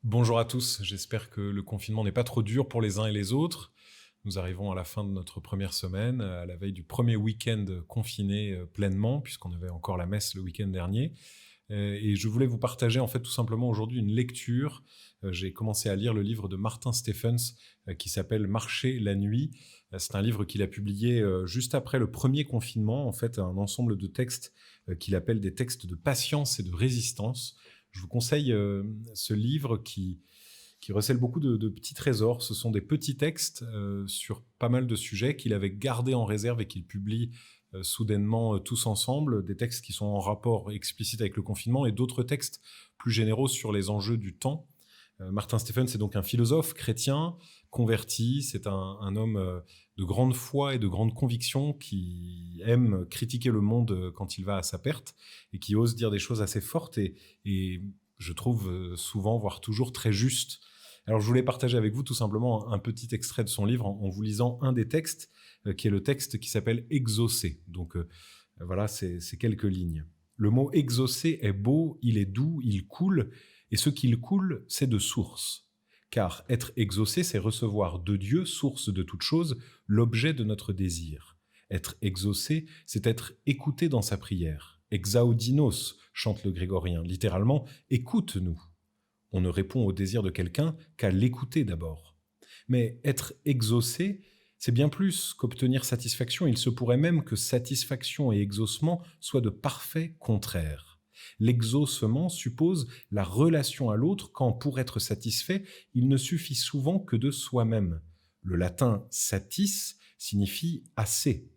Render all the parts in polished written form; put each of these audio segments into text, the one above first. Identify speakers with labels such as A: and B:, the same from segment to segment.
A: Bonjour à tous, j'espère que le confinement n'est pas trop dur pour les uns et les autres. Nous arrivons à la fin de notre première semaine, à la veille du premier week-end confiné pleinement, puisqu'on avait encore la messe le week-end dernier. Et je voulais vous partager en fait tout simplement aujourd'hui une lecture. J'ai commencé à lire le livre de Martin Stephens qui s'appelle Marcher la nuit. C'est un livre qu'il a publié juste après le premier confinement, en fait un ensemble de textes qu'il appelle des textes de patience et de résistance. Je vous conseille ce livre qui recèle beaucoup de petits trésors. Ce sont des petits textes sur pas mal de sujets qu'il avait gardés en réserve et qu'il publie soudainement tous ensemble, des textes qui sont en rapport explicite avec le confinement et d'autres textes plus généraux sur les enjeux du temps. Martin Stephens est donc un philosophe chrétien converti, c'est un homme de grande foi et de grande conviction qui aime critiquer le monde quand il va à sa perte et qui ose dire des choses assez fortes et je trouve souvent, voire toujours très justes. Alors je voulais partager avec vous tout simplement un petit extrait de son livre en vous lisant un des textes qui est le texte qui s'appelle « Exaucer ». Donc voilà, c'est quelques lignes. Le mot « exaucer » est beau, il est doux, il coule, et ce qu'il coule, c'est de source. Car être exaucé, c'est recevoir de Dieu, source de toute chose, l'objet de notre désir. Être exaucé, c'est être écouté dans sa prière. Exaudinos, chante le grégorien, littéralement « écoute-nous ». On ne répond au désir de quelqu'un qu'à l'écouter d'abord. Mais être exaucé, c'est bien plus qu'obtenir satisfaction. Il se pourrait même que satisfaction et exaucement soient de parfaits contraires. L'exaucement suppose la relation à l'autre quand, pour être satisfait, il ne suffit souvent que de soi-même. Le latin satis signifie assez.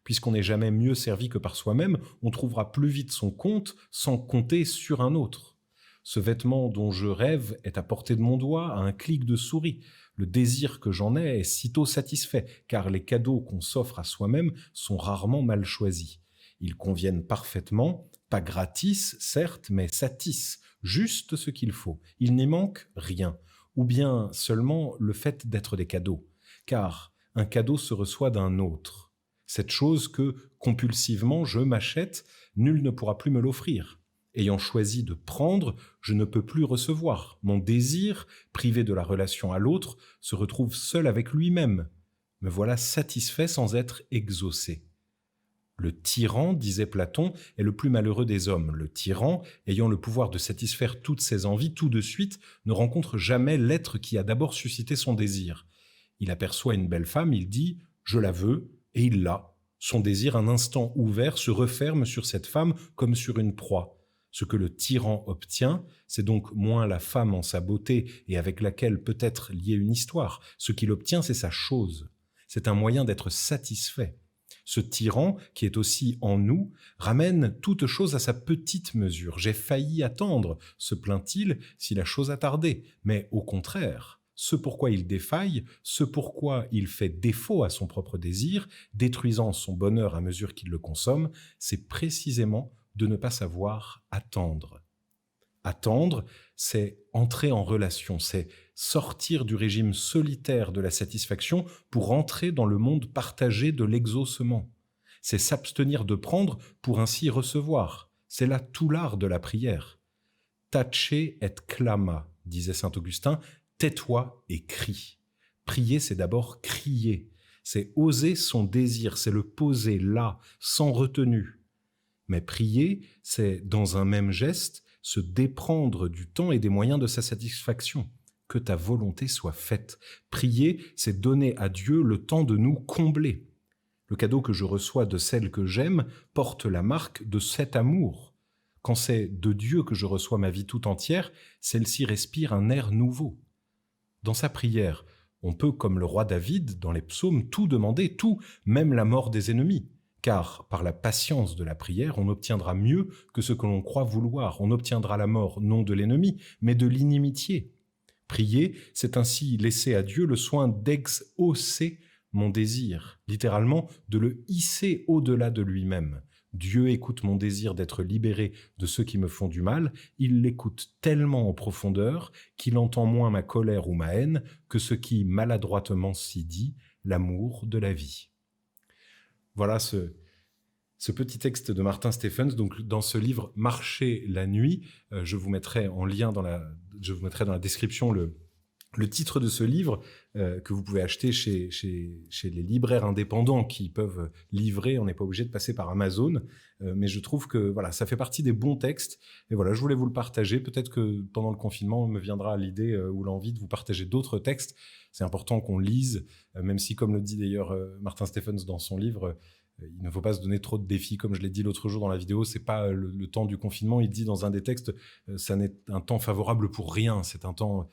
A: Puisqu'on n'est jamais mieux servi que par soi-même, on trouvera plus vite son compte sans compter sur un autre. Ce vêtement dont je rêve est à portée de mon doigt, à un clic de souris. Le désir que j'en ai est sitôt satisfait, car les cadeaux qu'on s'offre à soi-même sont rarement mal choisis. Ils conviennent parfaitement, pas gratis, certes, mais satis, juste ce qu'il faut. Il n'y manque rien, ou bien seulement le fait d'être des cadeaux, car un cadeau se reçoit d'un autre. Cette chose que, compulsivement, je m'achète, nul ne pourra plus me l'offrir. Ayant choisi de prendre, je ne peux plus recevoir. Mon désir, privé de la relation à l'autre, se retrouve seul avec lui-même. Me voilà satisfait sans être exaucé. Le tyran, disait Platon, est le plus malheureux des hommes. Le tyran, ayant le pouvoir de satisfaire toutes ses envies tout de suite, ne rencontre jamais l'être qui a d'abord suscité son désir. Il aperçoit une belle femme, il dit « je la veux » et il l'a. Son désir, un instant ouvert, se referme sur cette femme comme sur une proie. Ce que le tyran obtient, c'est donc moins la femme en sa beauté et avec laquelle peut être liée une histoire. Ce qu'il obtient, c'est sa chose. C'est un moyen d'être satisfait. Ce tyran, qui est aussi en nous, ramène toute chose à sa petite mesure. J'ai failli attendre, se plaint-il, si la chose a tardé. Mais au contraire, ce pourquoi il défaille, ce pourquoi il fait défaut à son propre désir, détruisant son bonheur à mesure qu'il le consomme, c'est précisément de ne pas savoir attendre. Attendre, c'est entrer en relation, c'est sortir du régime solitaire de la satisfaction pour entrer dans le monde partagé de l'exaucement. C'est s'abstenir de prendre pour ainsi recevoir. C'est là tout l'art de la prière. Tace et clama, disait saint Augustin, tais-toi et crie. Prier, c'est d'abord crier. C'est oser son désir, c'est le poser là, sans retenue. Mais prier, c'est, dans un même geste, se déprendre du temps et des moyens de sa satisfaction. Que ta volonté soit faite. Prier, c'est donner à Dieu le temps de nous combler. Le cadeau que je reçois de celle que j'aime porte la marque de cet amour. Quand c'est de Dieu que je reçois ma vie tout entière, celle-ci respire un air nouveau. Dans sa prière, on peut, comme le roi David, dans les psaumes, tout demander, tout, même la mort des ennemis. Car par la patience de la prière, on obtiendra mieux que ce que l'on croit vouloir. On obtiendra la mort non de l'ennemi, mais de l'inimitié. Prier, c'est ainsi laisser à Dieu le soin d'exaucer mon désir, littéralement de le hisser au-delà de lui-même. Dieu écoute mon désir d'être libéré de ceux qui me font du mal, il l'écoute tellement en profondeur qu'il entend moins ma colère ou ma haine que ce qui, maladroitement s'y dit, l'amour de la vie. Voilà ce petit texte de Martin Stephens, donc dans ce livre Marcher la nuit. Je vous mettrai en lien je vous mettrai dans la description le titre de ce livre que vous pouvez acheter chez les libraires indépendants qui peuvent livrer. On n'est pas obligé de passer par Amazon, mais je trouve que voilà, ça fait partie des bons textes. Et voilà, je voulais vous le partager. Peut-être que pendant le confinement, me viendra l'idée ou l'envie de vous partager d'autres textes. C'est important qu'on lise, même si, comme le dit d'ailleurs Martin Stephens dans son livre, il ne faut pas se donner trop de défis. Comme je l'ai dit l'autre jour dans la vidéo, c'est pas le temps du confinement. Il dit dans un des textes, ça n'est un temps favorable pour rien. C'est un temps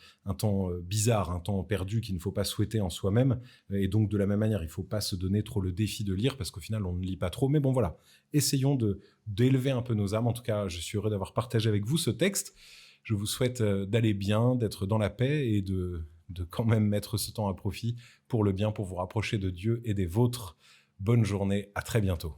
A: bizarre, un temps perdu qu'il ne faut pas souhaiter en soi-même. Et donc, de la même manière, il ne faut pas se donner trop le défi de lire parce qu'au final, on ne lit pas trop. Mais bon, voilà. Essayons d'élever un peu nos âmes. En tout cas, je suis heureux d'avoir partagé avec vous ce texte. Je vous souhaite d'aller bien, d'être dans la paix et de quand même mettre ce temps à profit pour le bien, pour vous rapprocher de Dieu et des vôtres. Bonne journée, à très bientôt.